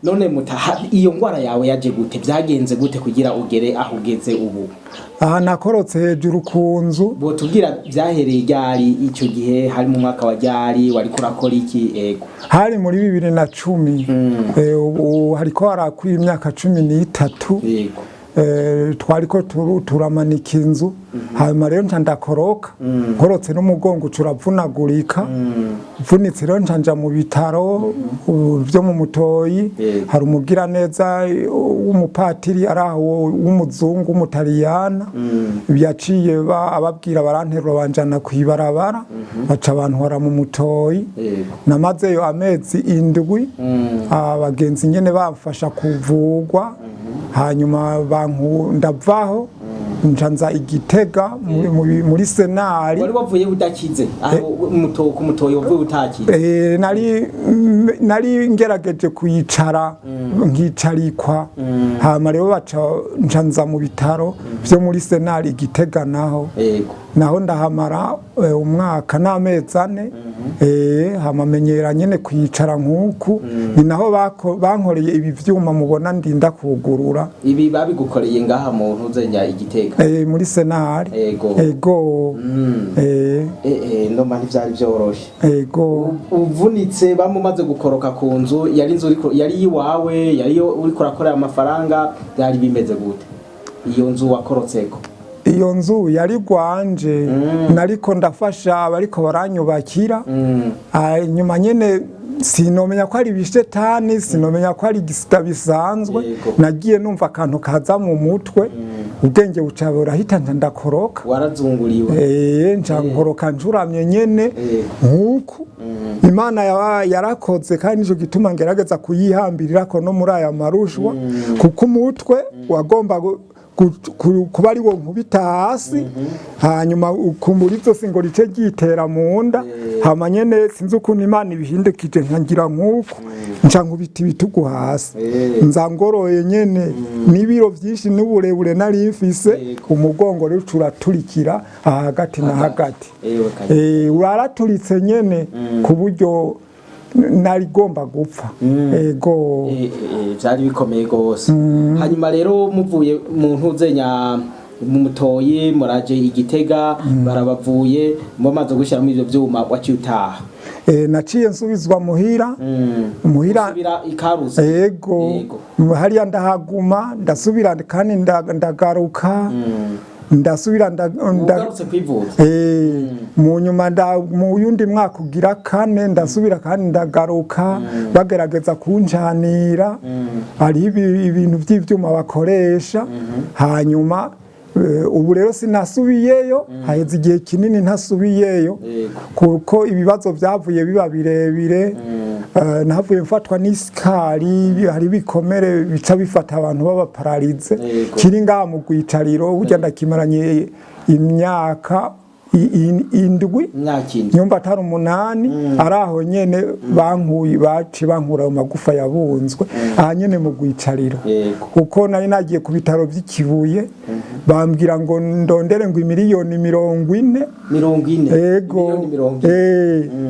none iyo ngwara yawe yaje gute byagenze gute kugira ugere aho ugeze ubu? Aha nakorotse hejuru ku nzu. Bo tubwira byahereye ryari icyo gihe, hari mu mwaka wa ryari, wari kurakora iki? Ego hari muri 2010. Ubu hariko harakwiye imyaka 13. Yego twariko turamanika inzu, hanyuma rero nca ndakoroka, nkorotse n'umugongo uravunagurika, mvunitse rero nca mu bitaro byo mu Mutoyi. Hari umugira neza w'umupatiri araho w'umuzungu w'umutaliyana, yaciye ababwira baranterura banjana kwibarabara, baca abantu hora mu Mutoyi. Namazeyo amezi 7, abagenzi nyene bamfasha kuvugwa, hanyuma ndavaho ncanza Igitega muri Senari. Wari wavuye udakize aho ku Mutoyi, wavuye utakize? Nari ngerageje kuyicara nkicarikwa, hama rero baca ncanza mu bitaro byo muri Senari Igitega, naho ndahamara umwaka n'amezi 4. Hamamenyera nyene kwicara nk'uku, ni naho bankoreye ibi vyuma mubona ndinda kugurura. Ibi babigukoreye ngaha mu ntuzenya Igitega? Muri Senari. Ego ndoma ntivyari vyoroshe. Uvunitse bamumaze gukoroka ku nzu, yari iwawe, yari uriko urakorera amafaranga, byari bimeze gute iyo nzu wakorotseko? Iyo nzu yari gwanje, nariko ndafasha abariko baranyubakira. Nyuma nyene sinomenya ko ari bishetani, sinomenya ko ari gisita bisanzwe. Nagiye numva akantu kaza mu mutwe, ubwenge bucabora hita ndakoroka. Warazunguriwe? Nca nkoroka njuramye nyene nkuko Imana yarakoze, kandi nico gituma ngerageza kuyihambirira ko no muri aya marushwa, kuko umutwe wagomba kuba ari wo nkubita hasi, hanyuma ukumbura ivyo ngo rice ryitera mu nda. Hama nyene sinzi ukuntu Imana ibihindukije nkangira nk'uko, nca nkubita ibitugu hasi, nza ngoroye nyene n'ibiro vyinshi n'uburebure nari mfise. Umugongo rero uraturikira hagati na hagati, uraraturitse nyene ku buryo nari gomba gupfa. Ego byari bikomeye gose. Hanyuma rero muvuye mu ntuzenya mu Mutoyi, muraje Igitega, barabavuye mumaze gushira mu ivyo vyuma, waciye utaha? Naciye nsubizwa muhira. Musubira Ikaruzi? Ego hariya ndahaguma, ndasubira kandi ndagaruka, ndasubira ugarutse kwivuza. Mu nyuma mu yundi mwaka ugira 4 ndasubira kandi ndagaruka, bagerageza kunjanira. Ari ibintu by'ivyuma bakoresha. Hanyuma ubu rero sinasubiyeyo, haheze igihe kinini ntasubiyeyo, kuko ibibazo byavuye biba birebire. Navuye mfatwa n'isikari, hari bikomere bica bifata abantu baba paralize, kiri ngaha mu gwicariro. Burya ndakimaranye imyaka 7, nyumva atari 8. Araho nyene bankura mu magufa yabunzwe aha nyene mu gwicariro, kuko nari nagiye ku bitaro by'Ikibuye, bambwira ngo ndondere ngo miliyoni 40. Ego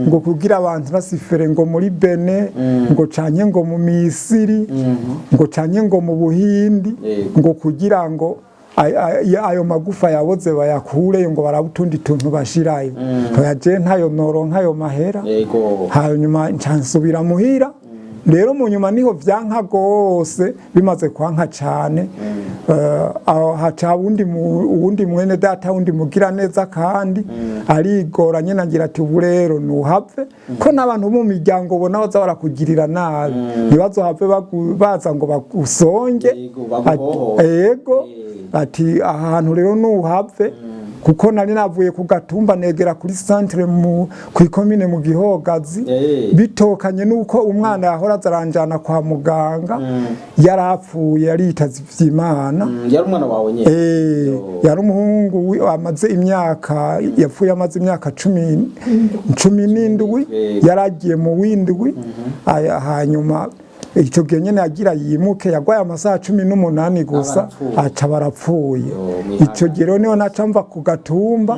ngo kugira abantu basifere ngo muri Bene, ngo canye ngo mu Misiri, ngo canye ngo mu Buhindi, ngo kugira ngo ayo magufa yaboze bayakure, ngo barabutundi tuntu bashirayo. Yaje ntayo noronka ayo mahera. Hanyuma nsubira muhira. Rero mu nyuma niho vyanka gose, bimaze kwanka cane. Haca uwundi mwene data wundi mugira neza, kandi arigora nyene agira ati ubu rero nuhave, ko n'abantu mu miryango bona baza barakugirira nabi, ntibazohave baza ngo bagusonge. Ego ati ahantu rero nuhave, kuko nari navuye ku Gatumba negera kuri centre ku ikomine mu Gihogazi. Bitokanye nuko umwana yahora zaranjana kwa muganga, yarapfuye, yaritaze ivy'Imana. Yari umwana wawe nyene? Yari umuhungu yapfuye amaze imyaka 17. Yaragiye mu w'indwi. Hanyuma icyo gihe nyene yagira yimuke, yagwaye amasaha 18 gusa, aca barapfuye. Icyo gihe rero niho naca mva ku Gatumba.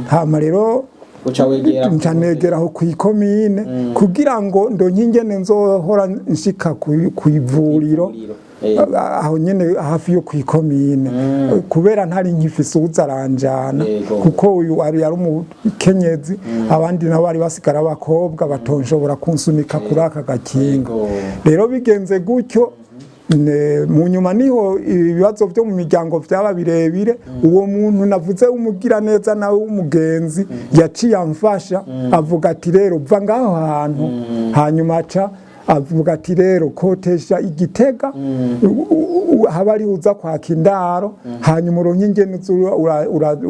Hama rero uca negera aho kw'ikomine kugira ngo ndonke ingene nzohora nshika kw'ivuriro aho nyene hafi yo kw'ikomine kubera ntari nkifise uzaranjana kuko uyu yari umukenyezi abandi nabo bari basigara abakobwa batonshobora kunsunika kuri aka gakinga rero bigenze gutyo mu nyuma niho ibibazo byo mu miryango byaba birebire uwo muntu navuze umugira neza nawe w'umugenzi yaciye amfasha avuga ati rero va ngaho hantu hanyuma aca avuga ati rero kotesha Igitega haba ari uza kwaka indaro hanyuma uronke ingene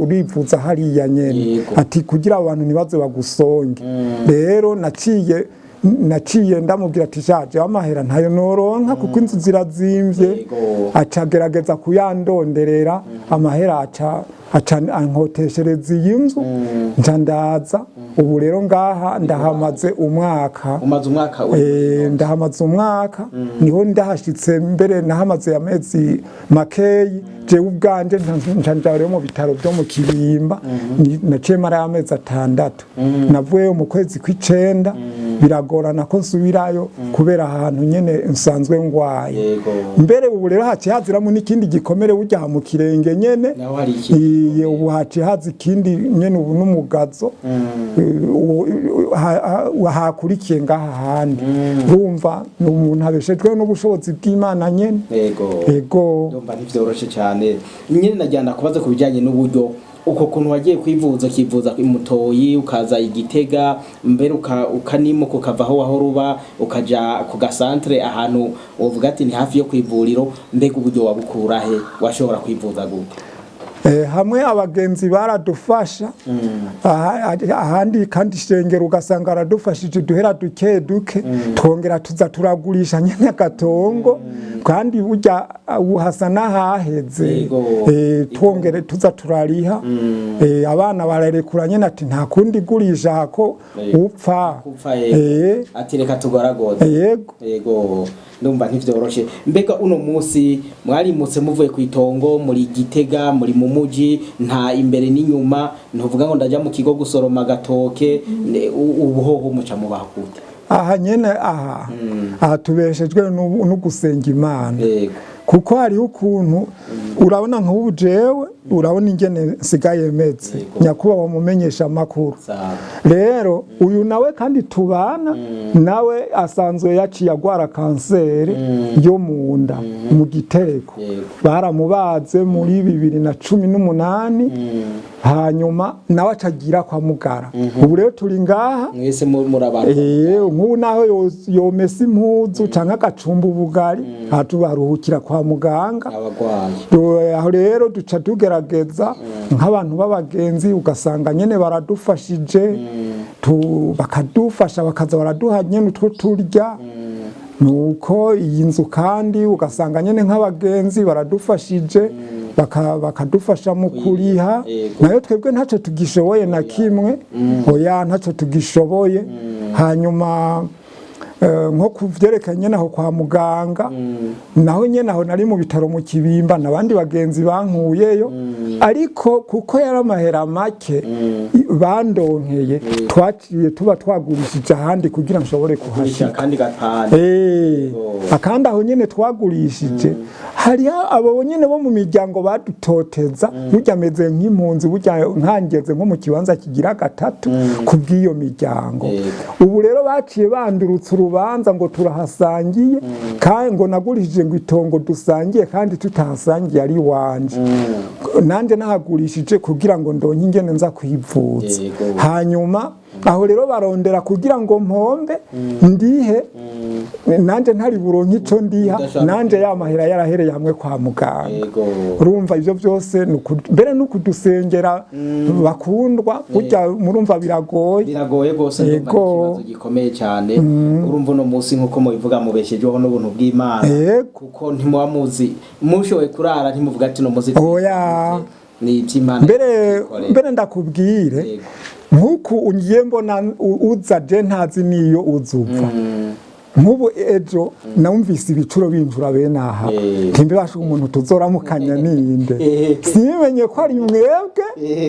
urivuza hariya nyene ati kugira abantu ntibaze bagusonge rero naciye ndamubwira ati shaje amahera ntayo noronka kuko inzu zirazimvye acagerageza kuyandonderera amahera aca ankoteshereza iyi nzu nca ndaza ubu rero ngaha ndahamaze umwaka ndahamaze umwaka niho ndahashitse mbere nahamaze amezi makeyi jewe ubwanje nca nja mu bitaro byo mu Kirimba naciye mara amezi 6 navuye mu kwezi kw'icenda biragorana ko nsubirayo kubera ahantu nyene nsanzwe ngwaye mbere ubu rero haciye haziramo n'ikindi gikomere burya mu kirenge nyene ubu haciye haza ikindi nyene ubu n'umugazo hakurikiye ngaha handi urumva n'umuntu abeshejwe n'ubushobozi bw'Imana nyene yego ndumva ntivyoroshe cyane nyene najyana kubaza ku bijanye n'uburyo uko kuntu wagiye kwivuza kivuza Mutoyi ukaza Igitega mbere ukanimuka ukava aho wahora uba ukaja ku gasantre ahantu uvuga ati ni hafi yo kwivuriro mbega uburyo wabukura he washobora kwivuza gute hamwe abagenzi baradufasha ahandi kandi ishengero ugasanga aradufashije duhera duke twongera tuza turagurisha nyene gatongo kandi burya uhasa n'ahaheze twongere tuza turariha abana bararekura nyene ati nta kundi gurisha hako upfa ati reka tugaragoze yego ndumva ntivyoroshe mbega uno musi mwarimutse muvuye kwitongo muri Gitega muri mu muji nta imbere n'inyuma ntuvuga ngo ndaja mu kigo gusoroma gatoke ubuhoho muca mu bakute aha nyene aha tubeshejwe no gusenga Imana kuko hariho ukuntu urabona nk'ubu jewe urabona ingene nsigaye meze nyakuba mumenyesha amakuru rero uyu nawe kandi tubana nawe asanzwe yaciye agwara kanseri yo mu nda mu Gitereko baramubaze muri 2018 hanyuma nawe acagira kwa mugara ubu rero turi ngaha mwese murabana nk'ubu naho yomesa impuzu canke agacumba ubugari hatubaruhukira kwa muganga abagwayi aho rero duca tugerageza nk'abantu b'abagenzi ugasanga nyene baradufashije bakadufasha bakaza baraduha nyene utwo turya nuko iyi nzu kandi ugasanga nyene nk'abagenzi baradufashije bakadufasha mu kuriha nayo twebwe ntaco tugishoboye na kimwe oya ntaco tugishoboye hanyuma nko kuvyerekanye naho kwa muganga naho nyene aho nari mu bitaro mu Kibimba nabandi bagenzi bankuyeyo ariko kuko yaramahera make bandonkeye twaciye tuba twagurishije ahandi kugira nshobore kuhashika kandi gatane akandi aho nyene twagurishije hari abo nyene bo mu miryango badutoteza burya meze nk'impunzi burya nkangeze nko mu kibanza kigira 3 kubw'iyo miryango ubu rero baciye bandurutse urubanza ngo turahasangiye kandi ngo nagurishije ngo itongo dusangiye kandi tutahasangiye ari wanje nanje nahagurishije kugira ngo ndonke ingene nza kwivuza hanyuma aho rero barondera kugira ngo mpombe ndihe nanje ntari buronke ico ndiha nanje yamahera yarahereye hamwe kwa muganga urumva ivyo byose mbere no kudusengera bakundwa burya murumva biragoye gose ikibazo gikomeye cyane urumva no musi nkuko mubivuga mubeshejeho n'ubuntu bw'Imana kuko ntimubamuzi mushowe kurara ntimuvuga ati no muzi oya ni iby'Imana mbere ndakubwire nkuko ungiye mbona uza je ntazi niyo uzupfa nk'ubu ejo namvise ibicuro binjura bene aha ntimbibashe umuntu tuzoramukanya ninde simenye ko ari mwebwe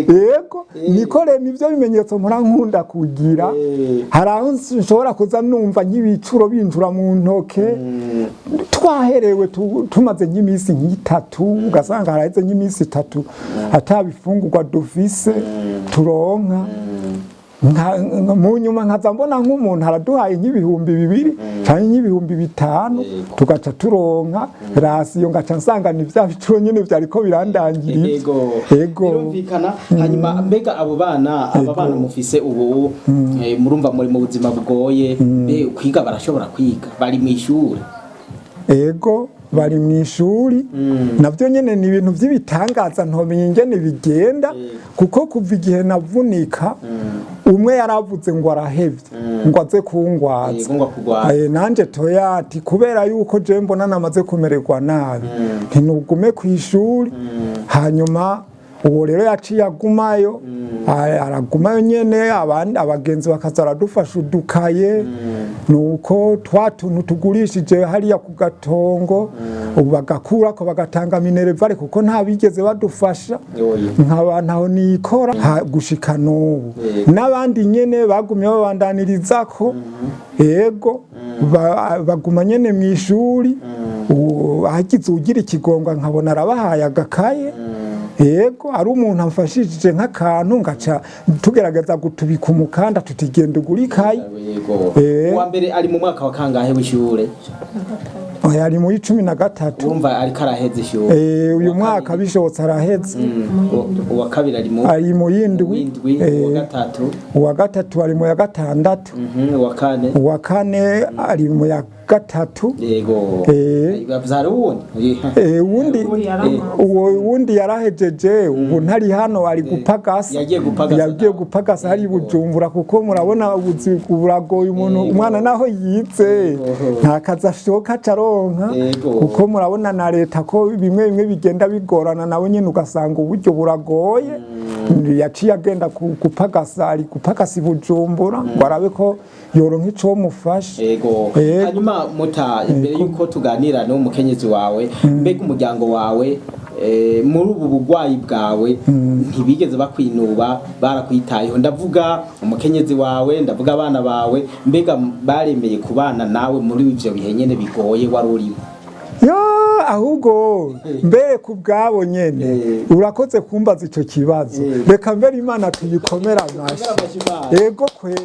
yego nikore nivyo bimenyetso mpora nkunda kugira hari aho nshobora kuza numva nk'ibicuro binjura mu ntoke twaherewe tumaze nk'iminsi nk'itatu ugasanga haraheze nk'iminsi itatu atabifungurwa dufise turonka mu nyuma nkaza mbona nk'umuntu araduhaye nk'ibihumbi 2 canke nk'ibihumbi 5 tugaca turonka rasiyo ngaca nsanga ni vya bicuro nyene vyariko birandangirira yego birumvikana hanyuma mbega abo bana mufise ubu murumva muri mu buzima bugoye kwiga barashobora kwiga bari mu ishuri yego bari mu ishuri navyo nyene ni ibintu vy'ibitangaza ntomenye ingene bigenda kuko kuva igihe navunika umwe yaravuze ngo arahevye ngo aze kungwaza nanje toyati kubera yuko je mbona namaze kumererwa nabi ntinugume ku ishuri hanyuma uwo rero yaciye agumayo aragumayo nyene abandi abagenzi bakaza baradufasha udukaye nuko twatuntu tugurishije hariya ku gatongo ubu bagakurako bagatanga minerevare kuko nta bigeze badufasha nk'abantu aho nikora gushika n'ubu n'abandi nyene bagumye babandaniririzako yego baguma nyene mu ishuri hagize ugira ikigonga nkabona arabahaye agakaye yego ari umuntu amfashishije nk'akantu ngaca tugerageza gutubika umukanda tutigenda ugurikaye wa mbere ari mu mwaka wa kangahe w'ishure ari mu 13 urumva ariko araheze ishure uyu mwaka bishobotse araheze uwa kabiri ari mu yindwi uwa gatatu ari mu ya gatandatu uwa kane ari mu ya gatatu yego bavyara uwundi yarahejeje ubu ntari hano ari gupagasa yagiye gupagasa hari Bujumbura kuko murabona ubuzi buragoye umuntu umwana naho yize nta kazi ashoka caronka kuko murabona na leta ko bimwe bigenda bigorana nawe nyene ugasanga uburyo buragoye yaciye agenda gupagasa ari gupagasa Bujumbura ngo arabe ko yoronka ico mufasha hanyuma muta imbere yuko tuganira no mukenyezi wawe mbega umuryango wawe muri ubu bugwayi bwawe ntibigeze bakwinuba barakwitayeho ndavuga umukenyezi wawe ndavuga abana bawe mbega baremeye kubana nawe muri ivyo bihe nyene bigoye wari urimo ahubwo mbere ku bwabo nyene urakoze kumbaza ico kibazo reka mbere Imana tuyikomera amashi yego kwe